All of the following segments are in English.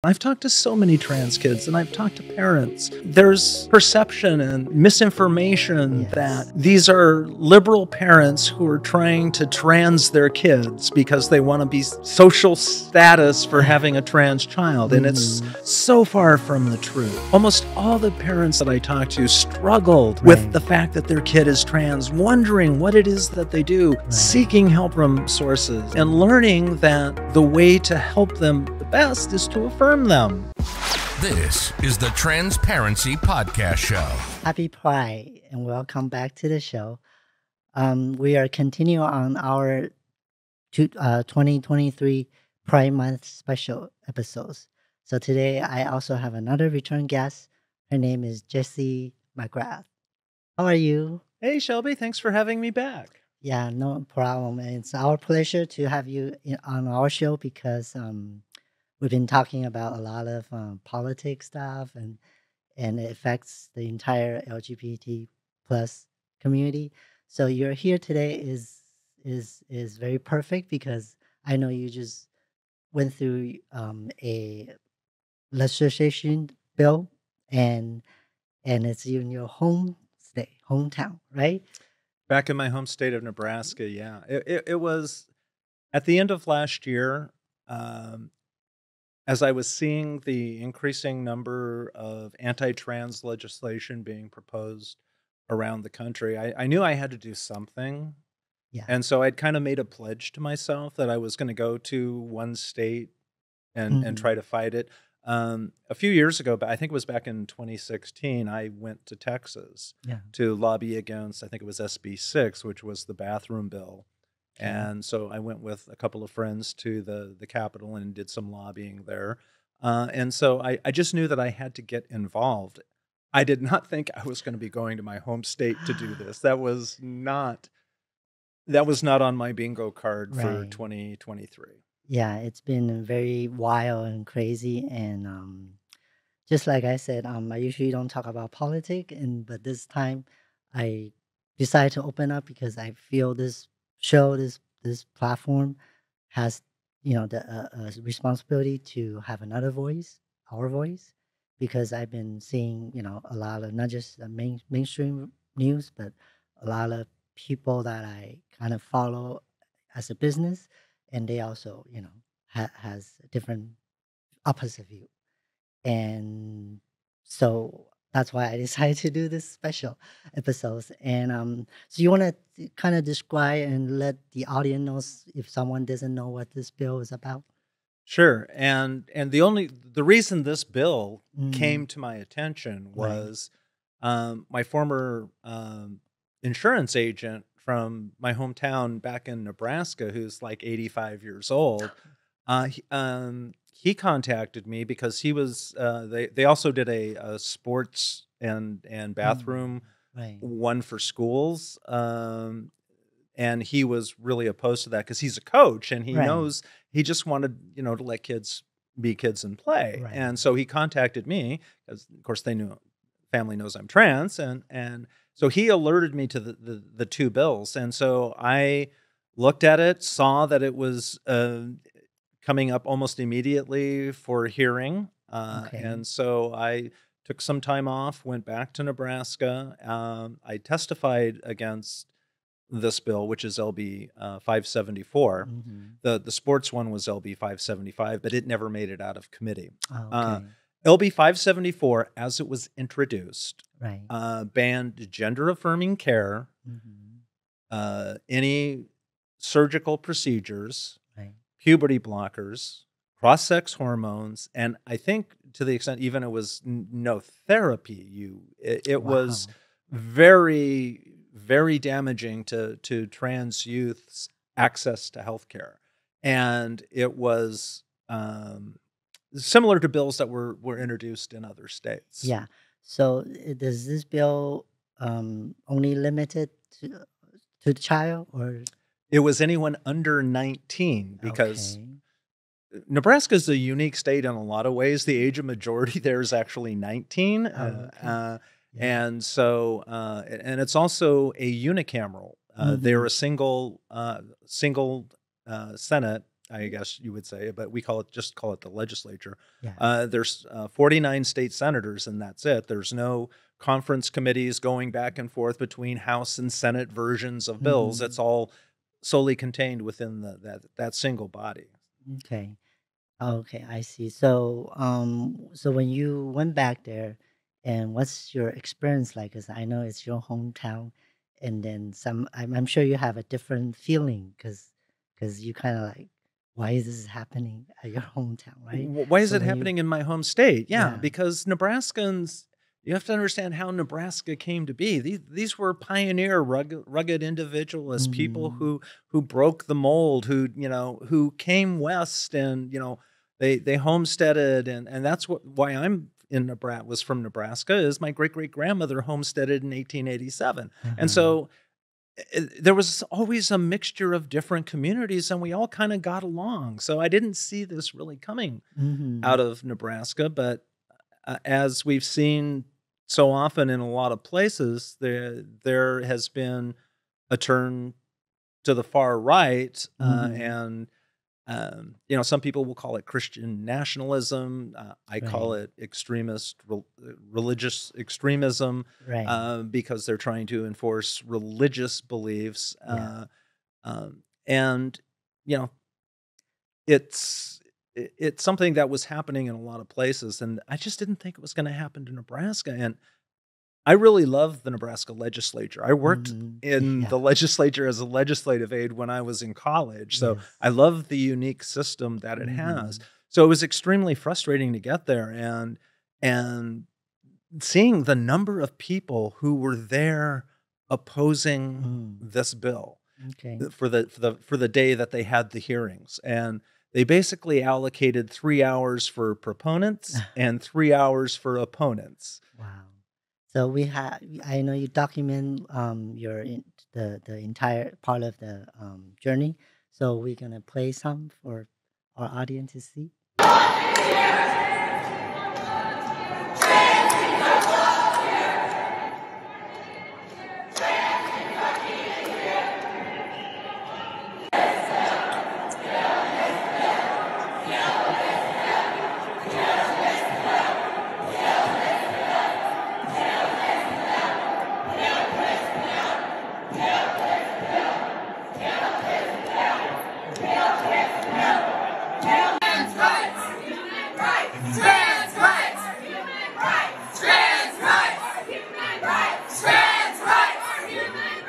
I've talked to so many trans kids and I've talked to parents. There's perception and misinformation that these are liberal parents who are trying to trans their kids because they want to be social status for having a trans child. And it's so far from the truth. Almost all the parents that I talked to struggled with the fact that their kid is trans, wondering what it is that they do, seeking help from sources, and learning that the way to help them the best is to affirm them. This is the Transparency Podcast Show. Happy Pride and welcome back to the show. We are continuing on our 2023 Pride Month special episodes. So today I also have another return guest. Her name is Jessie McGrath. How are you? Hey, Shelby, thanks for having me back. Yeah, no problem. It's our pleasure to have you on our show because we've been talking about a lot of politics stuff and it affects the entire LGBT plus community. So you're here today is very perfect because I know you just went through a legislation bill and it's in your hometown, right? Back in my home state of Nebraska, yeah. It was at the end of last year, as I was seeing the increasing number of anti-trans legislation being proposed around the country, I knew I had to do something. Yeah. And so I'd kind of made a pledge to myself that I was going to go to one state and try to fight it. A few years ago, but I think it was back in 2016, I went to Texas to lobby against, I think it was SB6, which was the bathroom bill. And so I went with a couple of friends to the Capitol and did some lobbying there. And so I just knew that I had to get involved. I did not think I was going to be going to my home state to do this. That was not on my bingo card for 2023. Yeah, it's been very wild and crazy. And just like I said, I usually don't talk about politics, but this time I decided to open up because I feel this show, this platform has, the responsibility to have another voice, our voice, because I've been seeing, a lot of not just mainstream news, but a lot of people that I kind of follow as a business, and they also, has a different opposite view, and so that's why I decided to do this special episodes. And so you want to kind of describe and let the audience know if someone doesn't know what this bill is about? Sure. And the reason this bill came to my attention was my former insurance agent from my hometown back in Nebraska, who's like 85 years old. He contacted me because he was they also did a sports and bathroom one for schools, and he was really opposed to that because he's a coach and he knows, he just wanted to let kids be kids and play, and so he contacted me because of course family knows I'm trans, and so he alerted me to the two bills, and so I looked at it, saw that it was coming up almost immediately for hearing. And so I took some time off, went back to Nebraska. I testified against this bill, which is LB574. The sports one was LB575, but it never made it out of committee. LB574, as it was introduced, banned gender-affirming care, any surgical procedures, puberty blockers, cross-sex hormones, and I think to the extent even it was no therapy. It was very, very damaging to trans youth's access to healthcare, and it was similar to bills that were introduced in other states. Yeah. So does this bill only limited to the child, or? It was anyone under 19 because Nebraska is a unique state in a lot of ways. The age of majority there is actually 19. And so, and it's also a unicameral. They're a single Senate I guess you would say, but we call it the legislature. Yeah. There's 49 state senators, and that's it. There's no conference committees going back and forth between House and Senate versions of bills. It's all solely contained within that single body. Okay. Okay, I see. So, so when you went back there, and what's your experience like? Because I know it's your hometown, and then I'm sure you have a different feeling because you kind of like, why is this happening at your hometown, right? Why is So it when you, happening in my home state? Yeah, yeah, because Nebraskans, you have to understand how Nebraska came to be. These were pioneer, rugged individualists, people mm, who broke the mold, who came west, and they homesteaded, and that's why I'm in Nebraska, was from Nebraska, is my great-great-grandmother homesteaded in 1887. And uh-huh, so there was always a mixture of different communities, and we all kind of got along. So I didn't see this really coming out mm-hmm, of Nebraska, but as we've seen so often in a lot of places, there has been a turn to the far right, mm-hmm, and some people will call it Christian nationalism. I call right, it religious extremism, right, because they're trying to enforce religious beliefs, yeah, and you know, it's something that was happening in a lot of places, and I just didn't think it was going to happen to Nebraska. And I really love the Nebraska legislature. I worked mm-hmm, in yeah, the legislature as a legislative aide when I was in college, so yes, I love the unique system that it mm-hmm, has. So it was extremely frustrating to get there, and seeing the number of people who were there opposing mm, this bill okay, for the day that they had the hearings. And they basically allocated 3 hours for proponents and 3 hours for opponents. wow. So we have, I know you document the entire part of the journey. So we're gonna play some for our audience to see.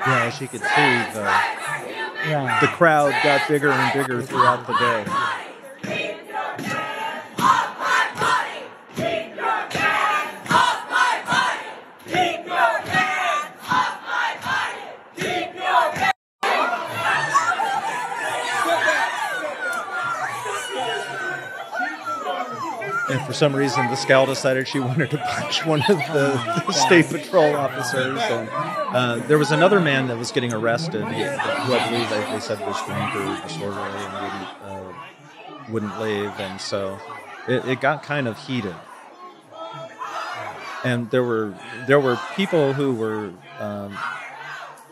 Yeah, as you could see, the Yeah. crowd got bigger and bigger throughout the day. And for some reason, the scout decided she wanted to punch one of the state patrol officers. And there was another man that was getting arrested, who I believe they said was drunk or disorderly and wouldn't leave. And so it got kind of heated. And there were people who were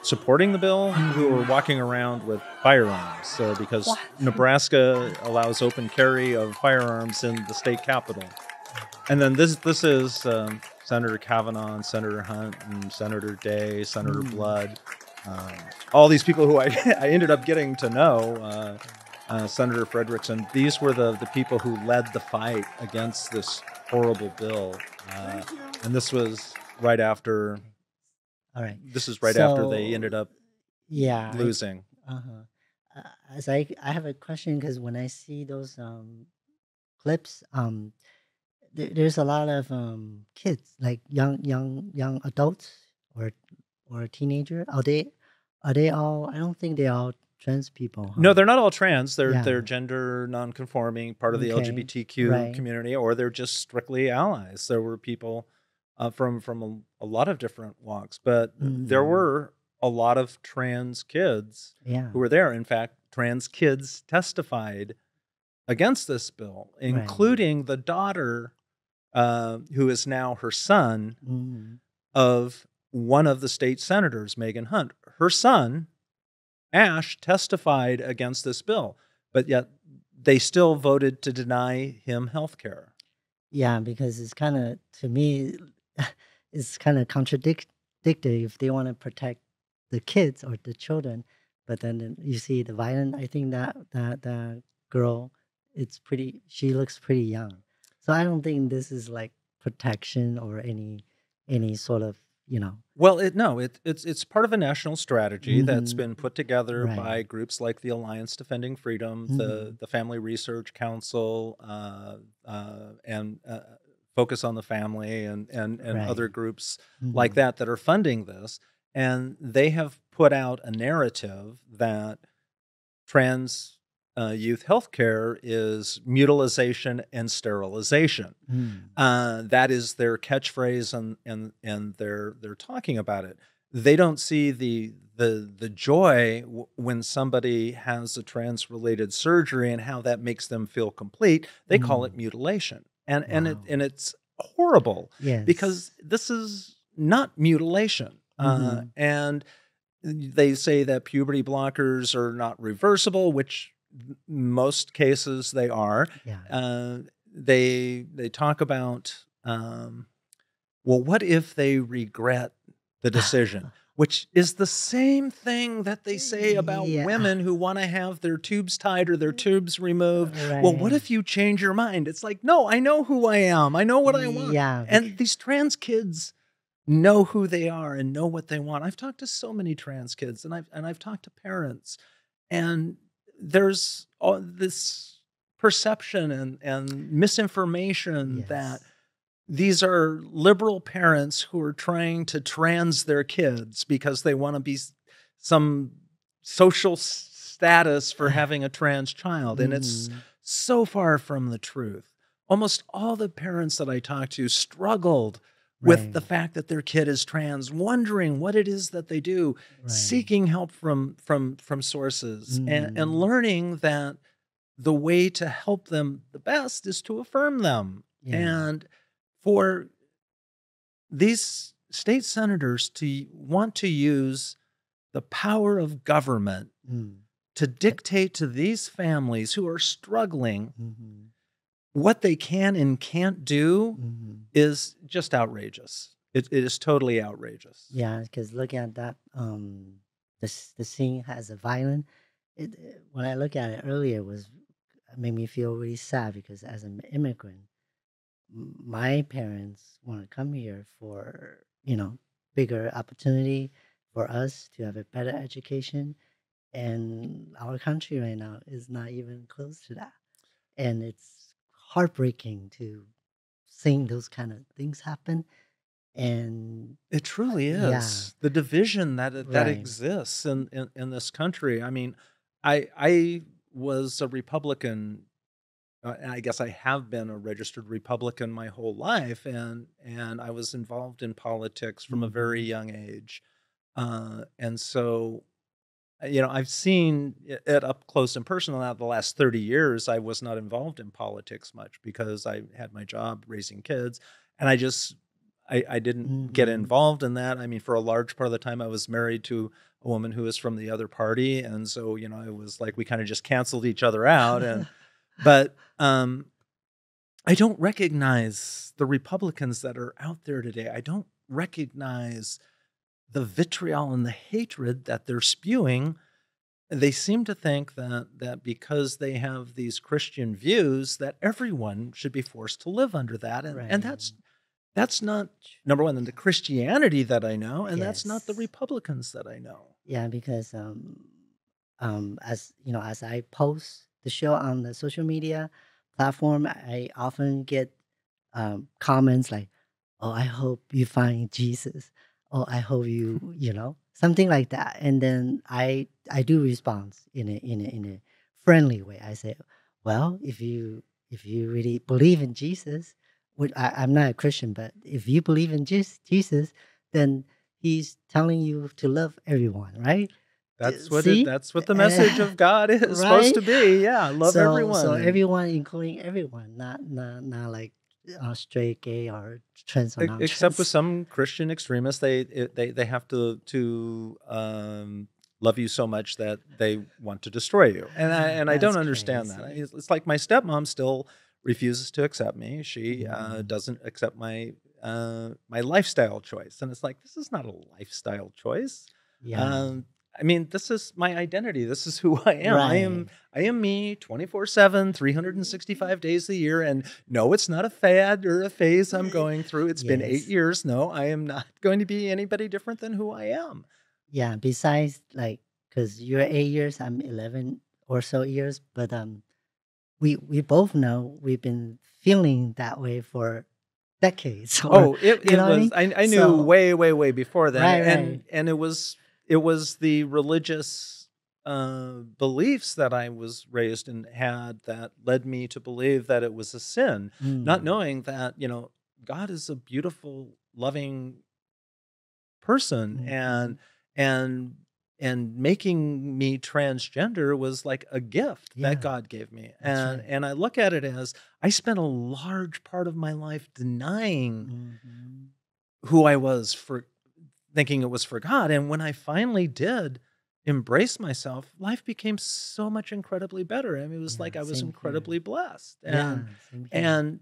supporting the bill who were walking around with firearms, because Nebraska allows open carry of firearms in the state capitol. And then this is Senator Kavanaugh and Senator Hunt and Senator Day, Senator Blood, all these people who I ended up getting to know, Senator Frederickson. These were the people who led the fight against this horrible bill, and this was right after. All right. This is right after they So ended up yeah, losing. uh-huh. As I have a question because when I see those clips, there's a lot of kids, like young adults or a teenager. Are they all? I don't think they're all trans people, No, huh? they're not all trans. They're Yeah. gender nonconforming, part of the Okay. LGBTQ Right. community, or they're just strictly allies. There were people from a lot of different walks, but there Mm, were a lot of trans kids yeah. who were there. In fact, trans kids testified against this bill, Right. including the daughter, who is now her son, Mm, of one of the state senators, Megan Hunt. Her son, Ash, testified against this bill, but yet they still voted to deny him health care. Yeah, because it's kind of, to me, it's kind of contradictory if they want to protect the kids or the children, but then you see the violent. I think that girl, she looks pretty young, so I don't think this is like protection or any sort of, you know. Well, it's part of a national strategy that's Hmm. been put together by Right. groups like the Alliance Defending Freedom, Hmm. the Family Research Council, and Focus on the Family, and Right. other groups like Hmm. that are funding this. And they have put out a narrative that trans youth healthcare is mutilization and sterilization. Hmm. That is their catchphrase, and they're talking about it. They don't see the joy when somebody has a trans related surgery and how that makes them feel complete. They call it Hmm. mutilation, Wow. and it's horrible because Yes. this is not mutilation. Hmm. And they say that puberty blockers are not reversible, which most cases they are. Yeah. Uh, they talk about, well, what if they regret the decision? Which is the same thing that they say about Yeah. women who want to have their tubes tied or their tubes removed. Well, what Right. if you change your mind? It's like, no, I know who I am. I know what I want. Yeah. And these trans kids know who they are and know what they want. I've talked to so many trans kids, and I've talked to parents, and there's all this perception and misinformation that Yes. these are liberal parents who are trying to trans their kids because they want to be some social status for having a trans child, and it's Mhm. so far from the truth. Almost all the parents that I talked to struggled with the Right. fact that their kid is trans, wondering what it is that they do, Right. seeking help from sources, and Mhm. learning that the way to help them the best is to affirm them. Yeah. And for these state senators to want to use the power of government Mm. to dictate to these families who are struggling Mhm. what they can and can't do Mhm. is just outrageous. It is totally outrageous. Yeah, because looking at that, the scene has a violent. When I look at it earlier, it made me feel really sad because as an immigrant, my parents want to come here for, bigger opportunity for us to have a better education, and our country right now is not even close to that, and it's heartbreaking to seeing those kind of things happen. And It truly yeah, is. The division that right. exists in this country. I mean, I was a Republican. And I guess I have been a registered Republican my whole life, and I was involved in politics from a very Hmm. young age. And so, I've seen it up close and personal. Now, the last 30 years, I was not involved in politics much because I had my job raising kids, and I didn't get Hmm. involved in that. I mean, for a large part of the time, I was married to a woman who was from the other party, and so it was like we kind of just canceled each other out. But I don't recognize the Republicans that are out there today. I don't recognize the vitriol and the hatred that they're spewing. They seem to think that because they have these Christian views that everyone should be forced to live under that, and Right. that's not number one in the Christianity that I know, and that's not the Yes. Republicans that I know. Yeah, because as as I post the show on the social media platform, I often get comments like, "Oh, I hope you find Jesus." "Oh, I hope something like that. And then I do respond in a friendly way. I say, "Well, if you really believe in Jesus, I'm not a Christian, but if you believe in Jesus, then He's telling you to love everyone, right? See, That's what the message of God is supposed right? to be. Yeah, love So everyone. And everyone, including everyone, not like straight, gay, or trans or except with non-trans. some Christian extremists, they have to love you so much that they want to destroy you. And I don't understand that. It's like my stepmom still refuses to accept me. She doesn't accept my my lifestyle choice. And it's like, this is not a lifestyle choice. Yeah. I mean, this is my identity. This is who I am. Right. I am me 24/7, 365 days a year. And no, it's not a fad or a phase I'm going through. It's been 8 years. No, I am not going to be anybody different than who I am. Yeah. Besides, like, because you're 8 years, I'm 11 or so years, but we both know we've been feeling that way for decades. Oh, it was. I knew So, way before that, right. and it was the religious beliefs that I was raised and had that led me to believe that it was a sin, not knowing that God is a beautiful, loving person, and making me transgender was like a gift Yeah. that God gave me. That's right. And I look at it as I spent a large part of my life denying who I was, for thinking it was for God. And when I finally did embrace myself, life became so much incredibly better. I mean, it was like I was Same here. incredibly blessed. Yeah. Same here. And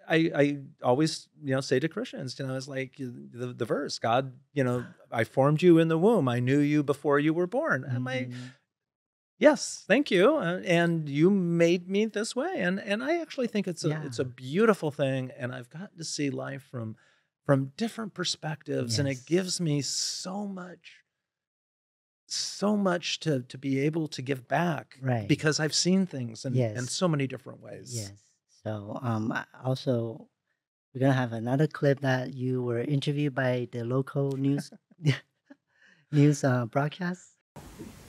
I always say to Christians, it's like the verse, God, I formed you in the womb. I knew you before you were born. I'm like, yes, thank you, and you made me this way. And I actually think it's a beautiful thing. And I've gotten to see life from different perspectives, and it gives me so much to be able to give back, Right. because I've seen things in so many different ways. Yes. So also we're gonna have another clip that you were interviewed by the local news broadcast.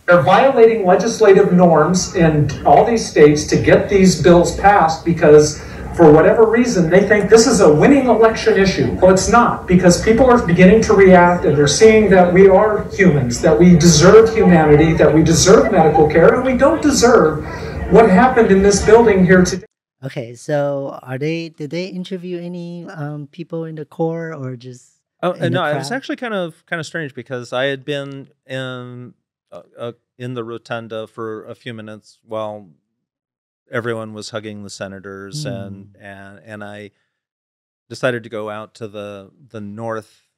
They're violating legislative norms in all these states to get these bills passed because for whatever reason they think this is a winning election issue. Well, it's not, because people are beginning to react and they're seeing that we are humans, that we deserve humanity, that we deserve medical care, and we don't deserve what happened in this building here today. Okay, so did they interview any people in the core or just Oh, in the no, it was crowd? actually kind of strange, because I had been in the rotunda for a few minutes while everyone was hugging the senators, and I decided to go out to the north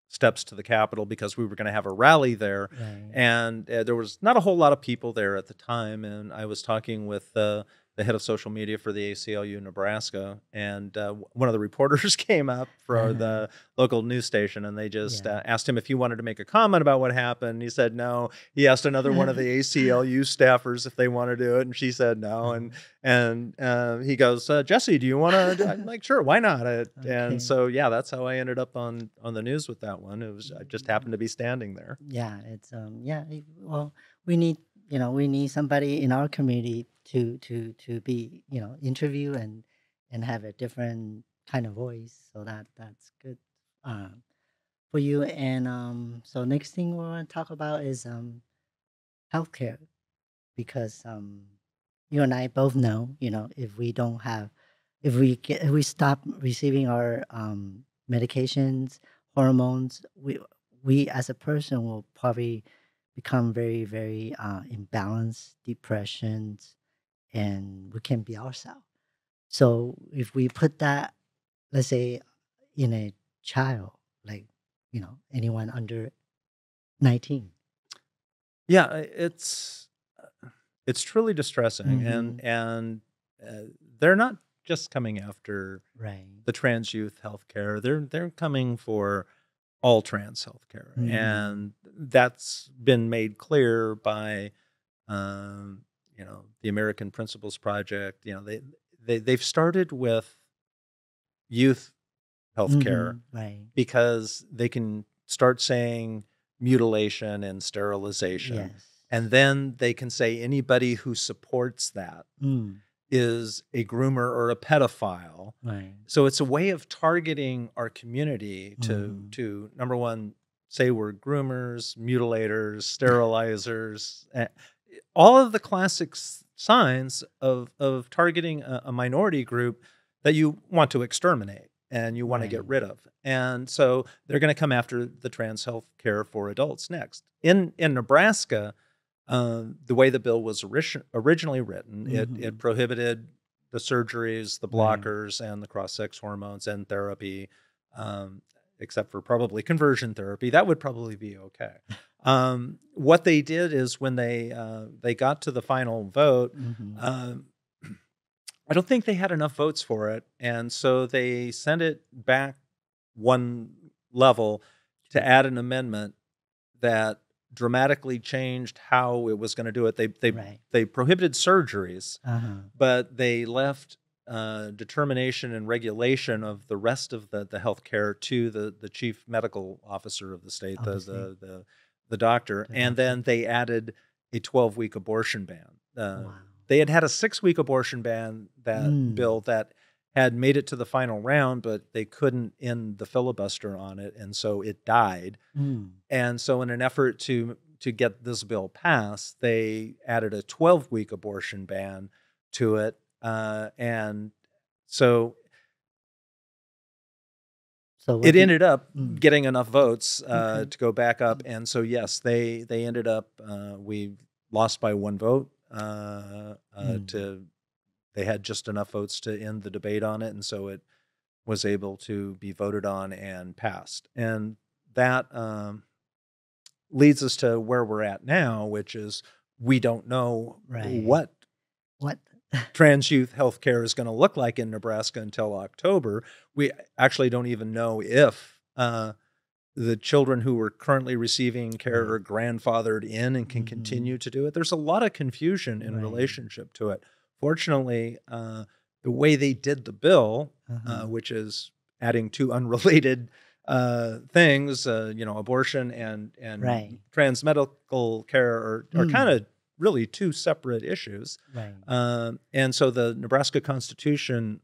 steps to the Capitol, because we were going to have a rally there. Right. And there was not a whole lot of people there at the time, and I was talking with the head of social media for the ACLU Nebraska, and one of the reporters came up for the local news station, and they just asked him if he wanted to make a comment about what happened. He said no. He asked another one of the ACLU staffers if they wanted to do it, and she said no. And he goes, Jesse, do you want to? I'm like, sure, why not? And so that's how I ended up on the news with that one. It was, I just happened to be standing there. Yeah, it's well, we need somebody in our community to be interview and have a different kind of voice, so that's good for you. And so next thing we want to talk about is healthcare, because you and I both know, if we stop receiving our medications, hormones, we as a person will probably become very, very imbalanced, depressions, and we can't be ourselves. So if we put that, let's say, in a child, like anyone under 19. Yeah, it's truly distressing, Mhm. and they're not just coming after Right. the trans youth healthcare. They're coming for all trans healthcare, Mhm. and that's been made clear by the American Principles Project. They've started with youth healthcare Mhm. Right. because they can start saying mutilation and sterilization. Yes. And then they can say anybody who supports that is a groomer or a pedophile. Right. So it's a way of targeting our community to number one, say we're groomers, mutilators, sterilizers, all of the classic signs of targeting a minority group that you want to exterminate. and you want to get Right. rid of. And so they're going to come after the trans health care for adults next. In Nebraska, the way the bill was originally written, it prohibited the surgeries, the Right. blockers, and the cross-sex hormones and therapy, except for probably conversion therapy. That would probably be okay. What they did is when they got to the final vote, I don't think they had enough votes for it, and so they sent it back one level to add an amendment that dramatically changed how it was going to do it. Right. They prohibited surgeries, Uh-huh. but they left determination and regulation of the rest of the health care to the chief medical officer of the state, Of the state. the doctor, The and doctor. then they added a 12-week abortion ban. Wow. They had a 6-week abortion ban bill that had made it to the final round, but they couldn't end the filibuster on it, and so it died. And so in an effort to get this bill passed, they added a 12-week abortion ban to it. And so So it ended up Mm. getting enough votes Okay. to go back up. And so, yes, they ended up, we lost by one vote. They had just enough votes to end the debate on it. And so it was able to be voted on and passed. And that leads us to where we're at now, which is we don't know Right. what What? trans youth health care is going to look like in Nebraska until October. We actually don't even know if the children who are currently receiving care are grandfathered in and can continue to do it. There's a lot of confusion in Right. relationship to it. Fortunately, the way they did the bill, which is adding two unrelated things, abortion and Right. trans medical care are kind of really two separate issues. Right. And so the Nebraska Constitution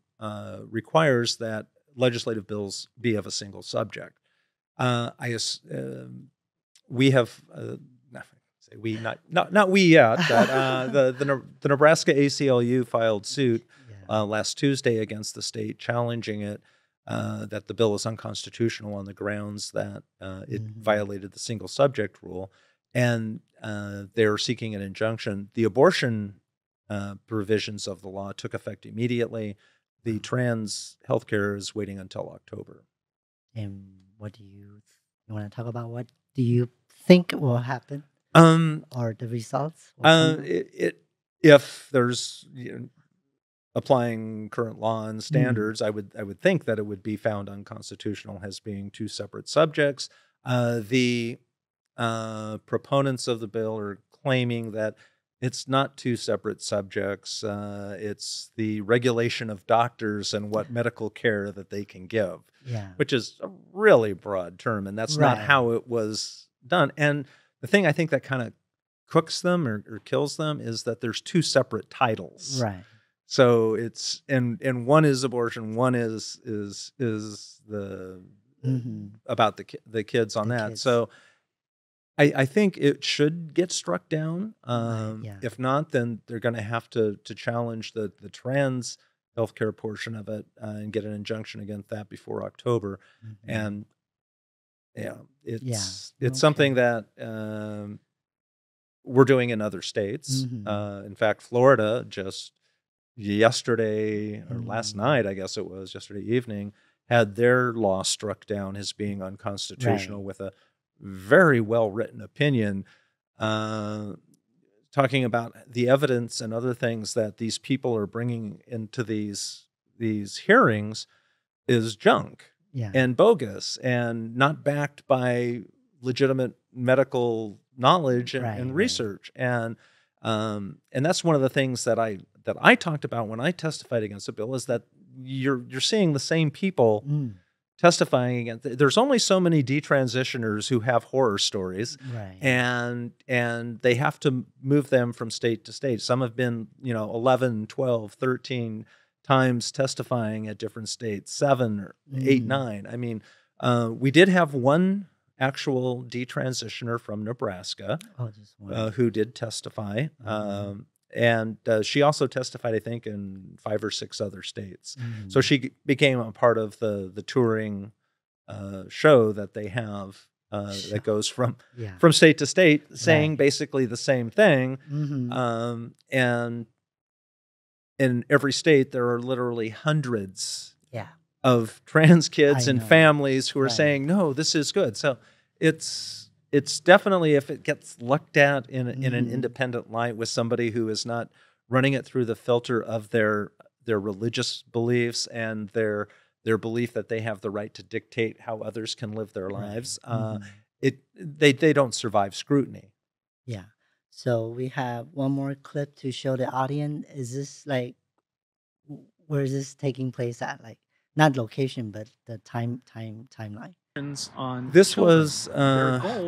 requires that legislative bills be of a single subject. We have, say we, not we yet, but the Nebraska ACLU filed suit last Tuesday against the state, challenging it that the bill is unconstitutional on the grounds that it violated the single subject rule. And they're seeking an injunction. The abortion provisions of the law took effect immediately. The trans healthcare is waiting until October. And what do you want to talk about? What do you think will happen? Or the results? If there's applying current law and standards, I would think that it would be found unconstitutional as being two separate subjects. The proponents of the bill are claiming that it's not two separate subjects. It's the regulation of doctors and what medical care that they can give, which is a really broad term, and that's not how it was done. And the thing I think that kind of cooks them or kills them is that there's two separate titles. Right. So it's and one is abortion, one is the about the kids on that. Kids. So I think it should get struck down. Yeah. If not, then they're going to have to challenge the trans healthcare portion of it and get an injunction against that before October. And it's something that we're doing in other states. In fact, Florida just yesterday or last night, I guess it was yesterday evening, had their law struck down as being unconstitutional with a very well-written opinion talking about the evidence and other things that these people are bringing into these hearings is junk and bogus and not backed by legitimate medical knowledge and research. And that's one of the things that I talked about when I testified against the bill is that you're seeing the same people testifying against. There's only so many detransitioners who have horror stories, and they have to move them from state to state. Some have been 11, 12, 13 times testifying at different states, 7 or 8, 9. I mean, we did have one actual detransitioner from Nebraska who did testify. she also testified, I think, in 5 or 6 other states. So she became a part of the touring show that they have that goes from state to state, saying basically the same thing. And in every state, there are literally hundreds of trans kids and families who are saying, no, this is good. So it's definitely, if it gets looked at in an independent light with somebody who is not running it through the filter of their religious beliefs and their belief that they have the right to dictate how others can live their lives, they don't survive scrutiny. Yeah. So we have one more clip to show the audience. Is this like, where is this taking place at? Like, not location, but the timeline. This was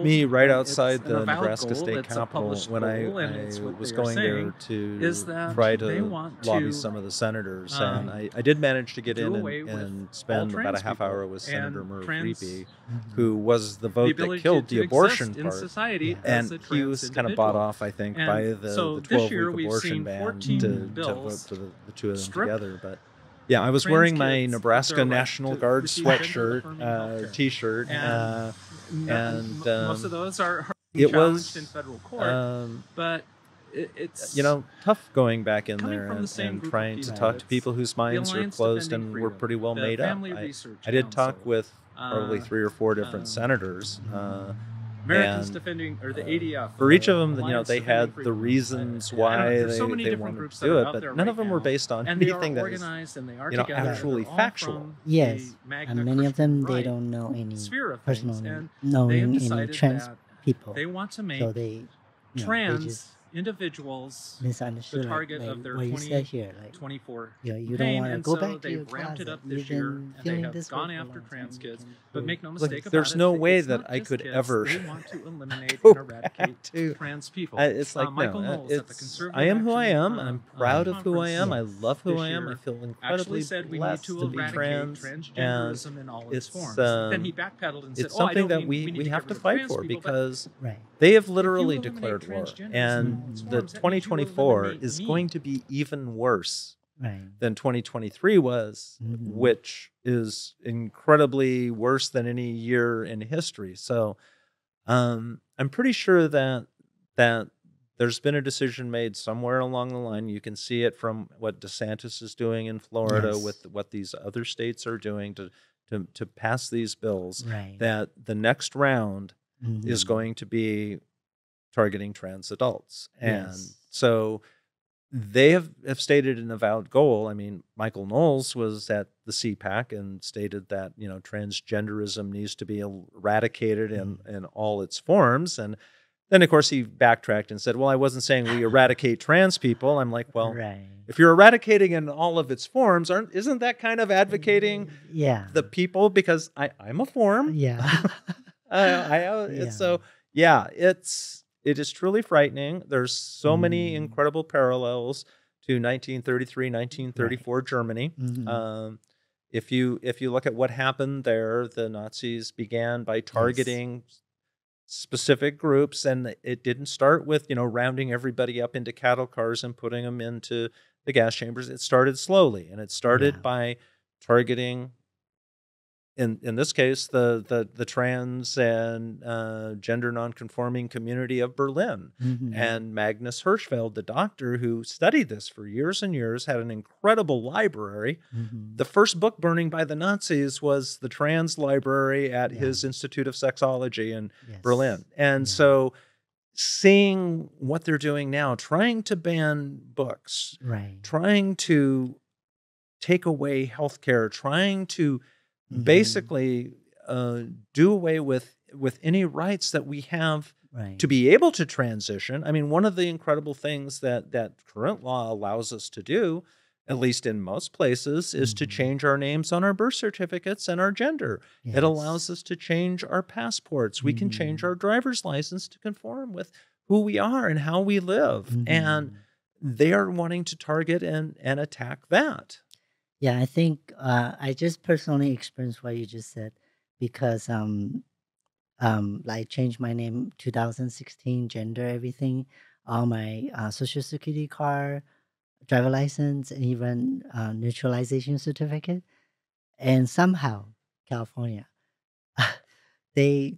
me right outside the Nebraska State Capitol when I was going there to try to lobby some of the senators. And I did manage to get in and spend about a half hour with Senator Murph Reapy, who was the vote that killed the abortion part. And he was kind of bought off, I think, by the 12-week abortion ban to vote for the two of them together. But yeah, I was wearing my Nebraska National Guard sweatshirt, T-shirt, and most of those are it challenged was in federal court. But it's tough going back in coming there from the same and group of trying to people. talk to people whose minds are Alliance closed Defending and were Freedom, pretty well the made up. Family Research I did Council, talk with probably 3 or 4 different senators. Americans and Defending, or the ADF. for each of them, Alliance they Defending had the Freedom. reasons I why there's so many they different wanted groups to that do are it, out but there none right of them were now, based on and they are anything that is organized and they are together. actually They're all factual. from Yes, the Magna and many of them, they Christian don't know any sphere of personal, things, and they have knowing any decided trans that people. they want to make So they, they trans just individuals misunderstood the target like of their what you said here. Like, 2024 you don't campaign, want to and go so back to they've your ramped it closet. up this You've year, been and they feeling have this gone way for a after long trans time. kids. You can But go make no Look, mistake about there's it, no way it's that not I just could kids. ever They want to eliminate go and eradicate to- trans people. It's like, Michael no, Knowles at the it's, Conservative I am who I Action, am. I'm proud of who I am. I conference love who this I am. I year feel actually incredibly said we need blessed to to be eradicate trans. transgenderism in all its it's, forms. Then he um, backpedaled and said, It's "Oh, I something don't that mean we need we to have get to rid of fight trans for people, but because Right. they have if you literally eliminate declared war. transgenderism And in its the forms, that means you 2024 eliminate is me." going to be even worse Right. than 2023 was, which is incredibly worse than any year in history. So I'm pretty sure that there's been a decision made somewhere along the line. You can see it from what DeSantis is doing in Florida, Yes. with what these other states are doing to pass these bills, Right. that the next round is Mhm. going to be targeting trans adults. And Yes. so they have stated an avowed goal. I mean, Michael Knowles was at the CPAC and stated that, transgenderism needs to be eradicated in all its forms. And then, of course, he backtracked and said, well, I wasn't saying we eradicate trans people. I'm like, well, Right. if you're eradicating in all of its forms, isn't that kind of advocating Yeah. the people? Because I'm a form. Yeah. It's so, yeah, it is truly frightening. There's so many incredible parallels to 1933, 1934 Germany. Mhm. If you look at what happened there, the Nazis began by targeting specific groups, and it didn't start with rounding everybody up into cattle cars and putting them into the gas chambers. It started slowly, and it started by targeting, in this case, the trans and gender nonconforming community of Berlin. Mhm. And Magnus Hirschfeld, the doctor who studied this for years and years, had an incredible library. Mhm. The first book burning by the Nazis was the trans library at his Institute of Sexology in Yes. Berlin. And so seeing what they're doing now, trying to ban books, Right. trying to take away healthcare, trying to basically do away with any rights that we have Right. to be able to transition. I mean, one of the incredible things that current law allows us to do, at least in most places, is to change our names on our birth certificates and our gender. It allows us to change our passports. We can change our driver's license to conform with who we are and how we live. And they are wanting to target and attack that. Yeah, I think I just personally experienced what you just said because I changed my name 2016, gender everything. all my social security card, driver license, and even neutralization certificate. And somehow, California, they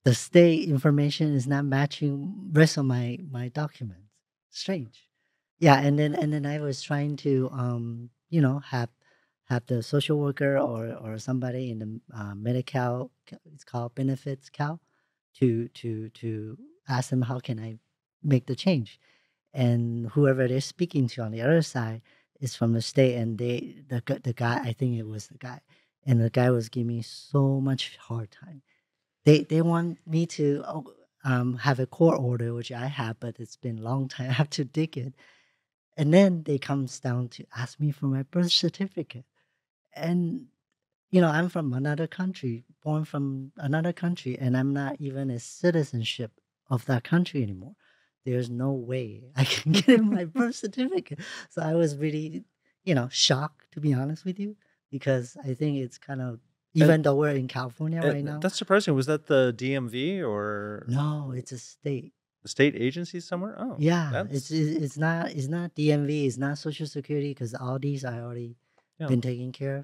the state information is not matching rest of my documents. Strange. Yeah, and then I was trying to have the social worker or somebody in the Medi-Cal, it's called benefits cal, to ask them how can I make the change, and whoever they're speaking to on the other side is from the state, and the guy, I think it was the guy, and the guy was giving me so much hard time. They want me to have a court order, which I have, but it's been a long time. I have to dig it, and then they comes down to ask me for my birth certificate. And I'm from another country, born from another country, and I'm not even a citizenship of that country anymore. There's no way I can get my birth certificate. So I was really, shocked, to be honest with you, because I think it's kind of, even though we're in California right now. That's surprising. Was that the DMV or No, it's a state. the state agency somewhere? Oh, Yeah, it's not DMV, it's not Social Security, because all these I already been taken care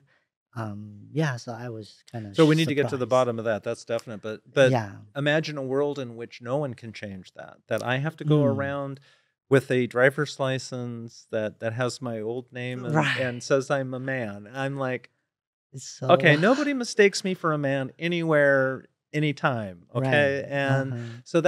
of. Yeah, so I was kind of so we need to get to the surprised. bottom of that. That's definite. But Yeah. imagine a world in which no one can change that. That I have to go Mm. around with a driver's license that has my old name Right. and says I'm a man. I'm like, It's so okay, nobody mistakes me for a man anywhere, anytime. Okay, Right. and so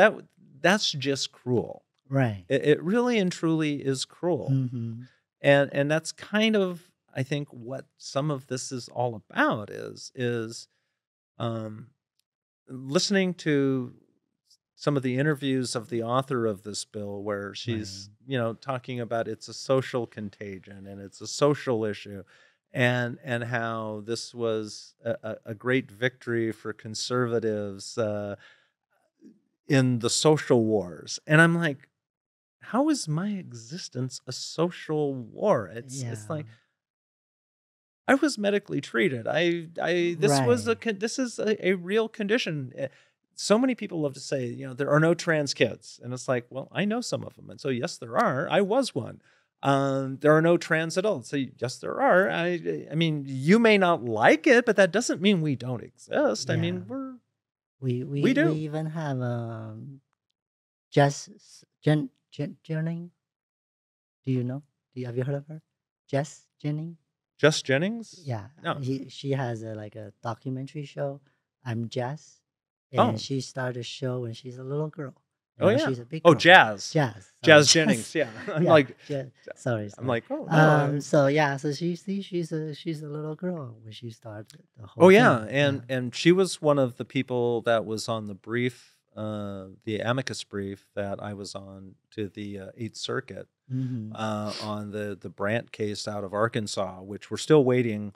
that's just cruel. Right. It really and truly is cruel. Mm-hmm. And that's kind of, I think, what some of this is all about is listening to some of the interviews of the author of this bill, where she's talking about it's a social contagion and it's a social issue, and how this was a great victory for conservatives in the social wars. And I'm like, how is my existence a social war? It's like, I was medically treated. This is a real condition. So many people love to say, there are no trans kids. And it's like, well, I know some of them. And so, yes, there are. I was one. There are no trans adults. So, yes, there are. I mean, you may not like it, but that doesn't mean we don't exist. I mean, we do. We even have Jess Jennings. Do you know? Have you heard of her? Jess Jennings? Jess Jennings? Yeah. No. She has a documentary show. I'm Jess. And Oh. she started a show when she's a little girl. Oh, yeah. She's a big Oh, girl. Jazz. Jazz. Jazz Sorry. Jennings. Yeah. I'm Yeah, like, sorry. I'm like, oh, no. So yeah, so she's a little girl when she started the whole Oh, thing. yeah. And she was one of the people that was on the brief, the amicus brief that I was on to the Eighth Circuit Mhm. on the Brandt case out of Arkansas, which we're still waiting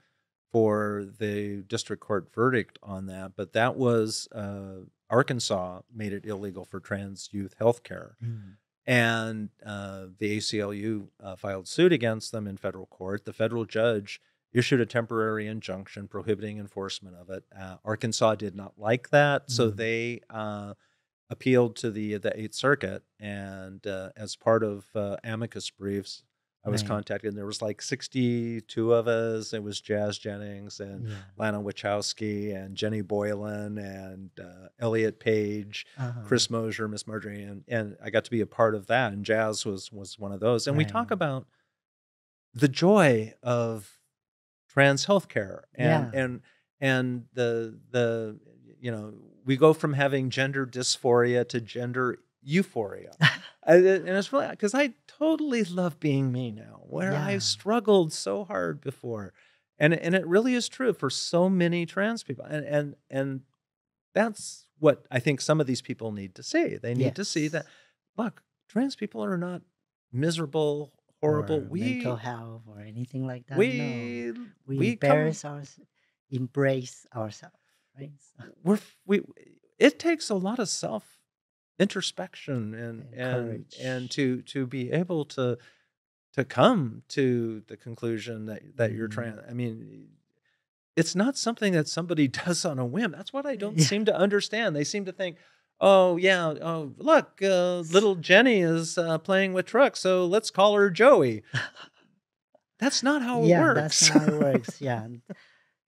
for the district court verdict on that. But that was Arkansas made it illegal for trans youth health care. Mm. And the ACLU filed suit against them in federal court. The federal judge issued a temporary injunction prohibiting enforcement of it. Arkansas did not like that, so they appealed to the Eighth Circuit. And as part of amicus briefs, I was Right. contacted, and there was like 62 of us. It was Jazz Jennings and Yeah. Lana Wachowski and Jenny Boylan and Elliot Page, Uh-huh. Chris Mosier, Miss Marjorie, and I got to be a part of that. And Jazz was one of those. And we talk Right. about the joy of trans healthcare, and the we go from having gender dysphoria to gender euphoria. And it's really, because I totally love being me now, where Yeah. I struggled so hard before, and it really is true for so many trans people, and that's what I think some of these people need to see. They need to see Yes. that, look, trans people are not miserable, horrible. Or mental health or anything like that. No. we We come, embrace ourselves, right? So, it takes a lot of self introspection And and courage. to be able to come to the conclusion that you're Mhm. trans. I mean, it's not something that somebody does on a whim. That's what I don't Yeah. seem to understand. They seem to think, oh yeah, oh look, little Jenny is playing with trucks, so let's call her Joey. That's not how it Yeah, that's works. not how it works. Yeah.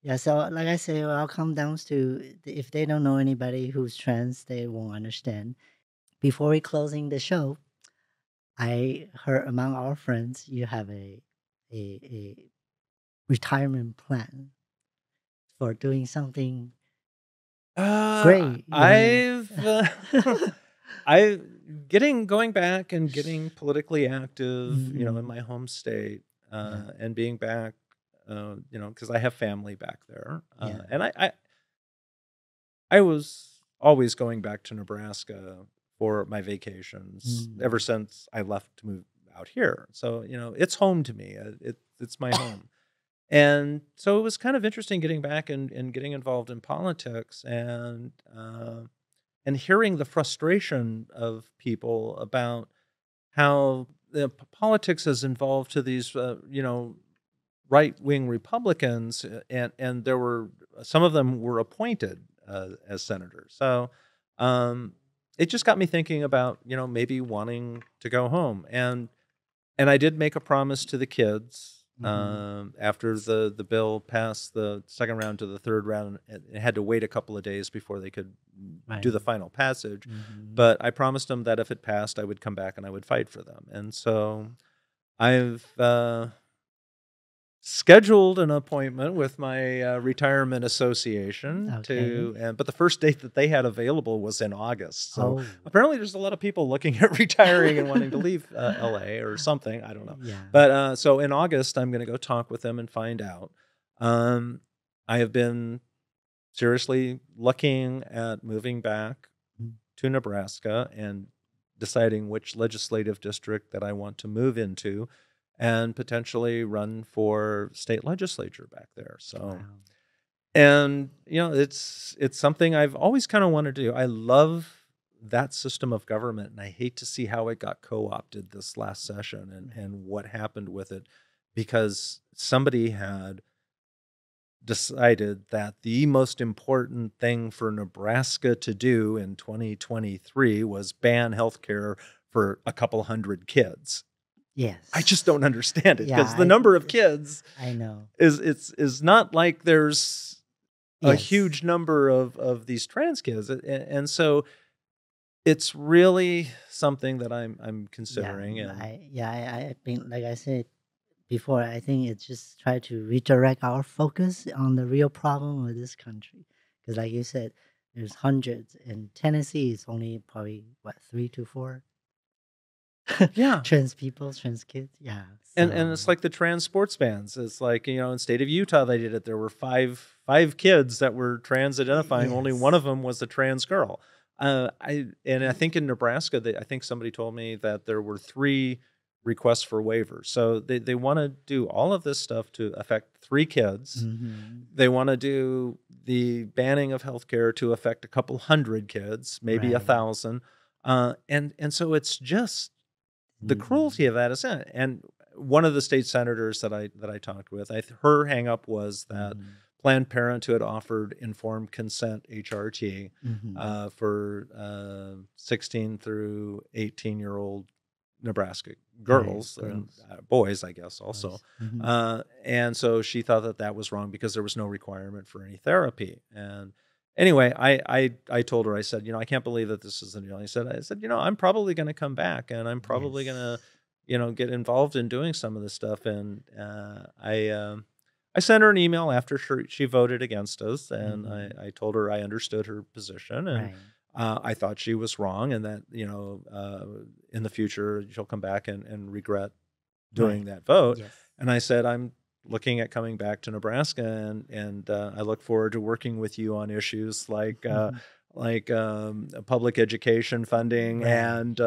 Yeah, so like I say, it all comes down to if they don't know anybody who's trans, they won't understand. Before we closing the show, I heard among our friends you have a retirement plan for doing something great. You wanna- I going back and getting politically active, in Mhm. my home state, Yeah. and being back, because I have family back there, Yeah. and I was always going back to Nebraska for my vacations ever Mm. since I left to move out here. So it's home to me. It's my home. And so it was kind of interesting getting back and getting involved in politics and hearing the frustration of people about how the politics has involved to these, right wing Republicans, and there were some of them were appointed as senators. So it just got me thinking about maybe wanting to go home, and I did make a promise to the kids Mhm. after the bill passed the second round to the third round. It had to wait a couple of days before they could do the Right. final passage. Mhm. But I promised them that if it passed, I would come back and I would fight for them. And so I've scheduled an appointment with my retirement association Okay. but the first date that they had available was in August. So Oh, apparently there's a lot of people looking at retiring and wanting to leave LA or something. I don't know. yeah. But so in August, I'm going to go talk with them and find out. Um, I have been seriously looking at moving back Mm. to Nebraska and deciding which legislative district that I want to move into and potentially run for state legislature back there. So, Wow. and it's something I've always kind of wanted to do. I love that system of government, and I hate to see how it got co-opted this last session and what happened with it, because somebody had decided that the most important thing for Nebraska to do in 2023 was ban healthcare for a couple hundred kids. Yes. I just don't understand it, Yeah, because the number of kids I know. is not like there's a Yes. huge number of these trans kids, and so it's really something that I'm considering. Yeah, And I think, like I said before, I think it's just try to redirect our focus on the real problem of this country. Because, like you said, there's hundreds, and Tennessee is only probably what 3 to 4 yeah, trans people, trans kids. Yeah, and it's like the trans sports bans. It's like, in state of Utah they did it. There were five kids that were trans identifying. Only one yes, of them was a trans girl. I think in Nebraska, I think somebody told me that there were 3 requests for waivers. So they want to do all of this stuff to affect 3 kids. hmm They want to do the banning of healthcare to affect a couple hundred kids, maybe right. 1,000. And so it's just the cruelty of that is in it. And one of the state senators that I talked with, her hang up was that Planned Parenthood offered informed consent HRT Mm-hmm. for 16 through 18-year-old Nebraska Right, girls and girls, boys, I guess, also. boys. hmm And so she thought that was wrong because there was no requirement for any therapy. And anyway, I told her, I said, I can't believe that this is the deal. I said, I'm probably going to come back, and I'm probably going to, Yes. get involved in doing some of this stuff. And I sent her an email after she voted against us, and hmm I told her I understood her position, and Right. I thought she was wrong, and that in the future she'll come back and regret doing Right. that vote. Yes. And I said, I'm looking at coming back to Nebraska, and I look forward to working with you on issues like public education funding Right. and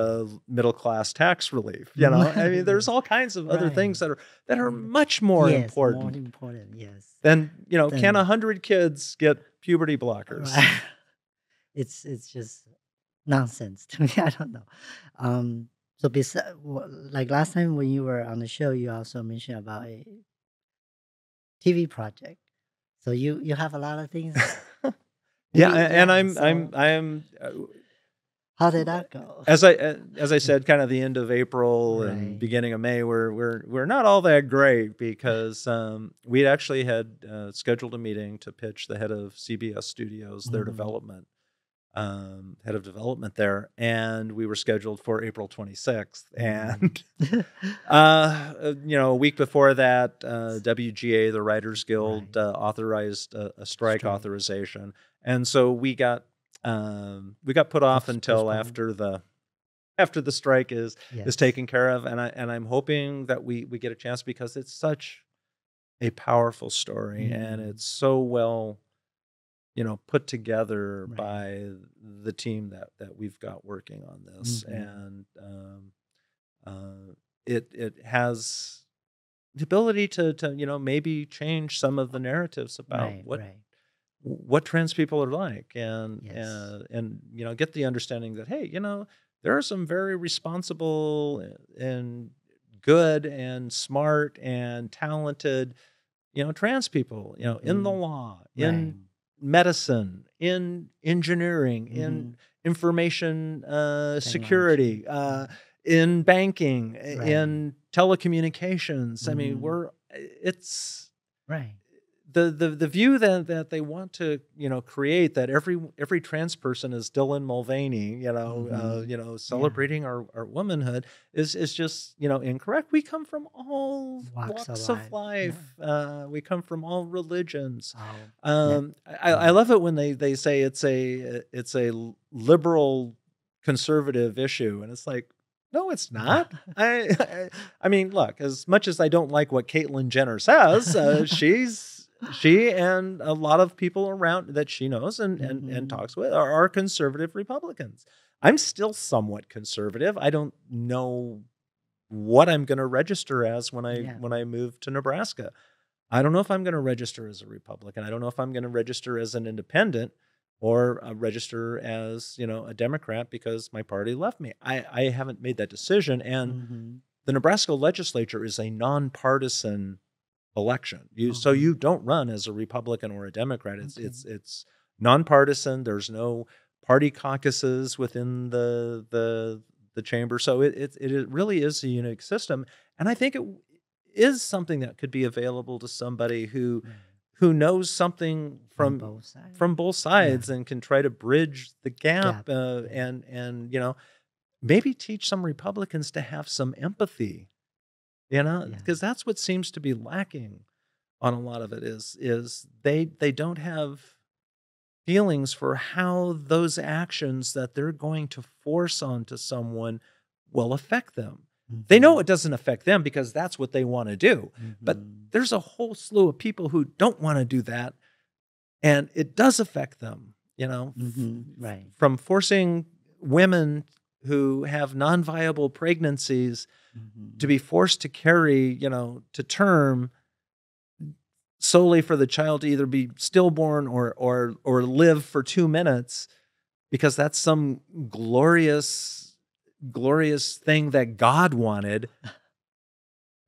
middle class tax relief. I mean, there's all kinds of other things Right. that are much more Yes, more important important. Yes. than can Then 100 kids get puberty blockers? right. It's just nonsense to me. I don't know. So like last time when you were on the show, you also mentioned about a TV project. So you have a lot of things. Yeah, We and yeah. I'm So I'm How did that go? As I said, kind of the end of April and Right. beginning of May, we're not all that great because we actually had scheduled a meeting to pitch the head of CBS Studios, their development head of development there, and we were scheduled for April 26th. And a week before that, WGA, the Writers Guild, authorized a strike authorization, and so we got put off until after the strike is taken care of, and I'm hoping that we get a chance because it's such a powerful story and it's so well put together by the team that we've got working on this, and it has the ability to maybe change some of the narratives about what trans people are like, and get the understanding that, hey, there are some very responsible and good and smart and talented trans people in the law, in medicine, in engineering, in information security, in banking, in telecommunications. I mean, it's the view that they want to create, that every trans person is Dylan Mulvaney, celebrating our womanhood is just incorrect. We come from all walks of life. We come from all religions. I love it when they say it's a liberal conservative issue, and it's like, no, it's not. I mean, look, as much as I don't like what Caitlyn Jenner says, she and a lot of people around that she knows and talks with are conservative Republicans. I'm still somewhat conservative. I don't know what I'm going to register as when I move to Nebraska. I don't know if I'm going to register as a Republican. I don't know if I'm going to register as an independent or register as a Democrat because my party left me. I haven't made that decision, and the Nebraska legislature is a nonpartisan election. So you don't run as a Republican or a Democrat. It's nonpartisan. There's no party caucuses within the chamber. So it really is a unique system, and I think it is something that could be available to somebody who knows something from both sides and can try to bridge the gap, and maybe teach some Republicans to have some empathy. Because that's what seems to be lacking on a lot of it is they don't have feelings for how those actions that they're going to force onto someone will affect them. They know it doesn't affect them because that's what they want to do. But there's a whole slew of people who don't want to do that, and it does affect them, from forcing women who have non-viable pregnancies to be forced to carry, to term solely for the child to either be stillborn or live for 2 minutes because that's some glorious thing that God wanted,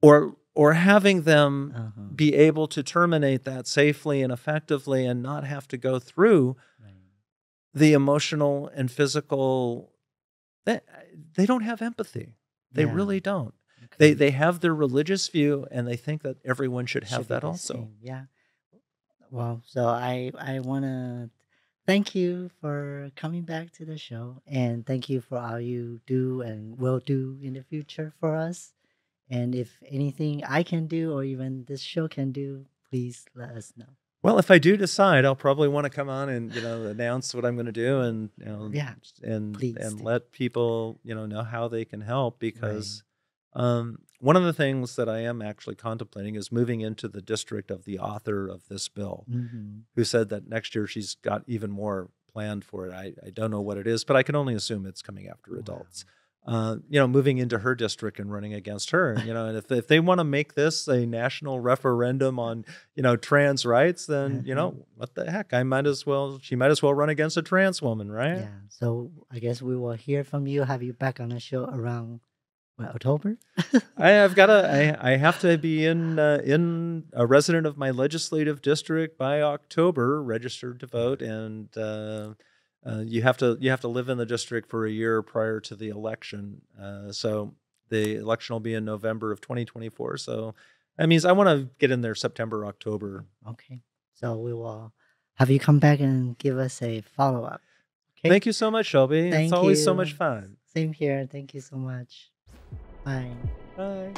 or having them be able to terminate that safely and effectively and not have to go through the emotional and physical. They don't have empathy. They really don't. Okay. They have their religious view, and they think that everyone should have that also. Same. Yeah. Well, so I want to thank you for coming back to the show, and thank you for all you do and will do in the future for us. And if anything I can do, or even this show can do, please let us know. Well, if I do decide, I'll probably want to come on and announce what I'm going to do, and and let people know how they can help, because one of the things that I am actually contemplating is moving into the district of the author of this bill, who said that next year she's got even more planned for it. I don't know what it is, but I can only assume it's coming after adults. Moving into her district and running against her, and if they want to make this a national referendum on, trans rights, then, what the heck, she might as well run against a trans woman, right? Yeah. So I guess we will hear from you, have you back on the show around October? I have to be in a resident of my legislative district by October, registered to vote, and you have to live in the district for a year prior to the election. So the election will be in November of 2024. So that means I want to get in there September, October. Okay. So we will have you come back and give us a follow-up. Okay. Thank you so much, Shelby. Thank It's always so you. much fun. Same here. Thank you so much. Bye. Bye.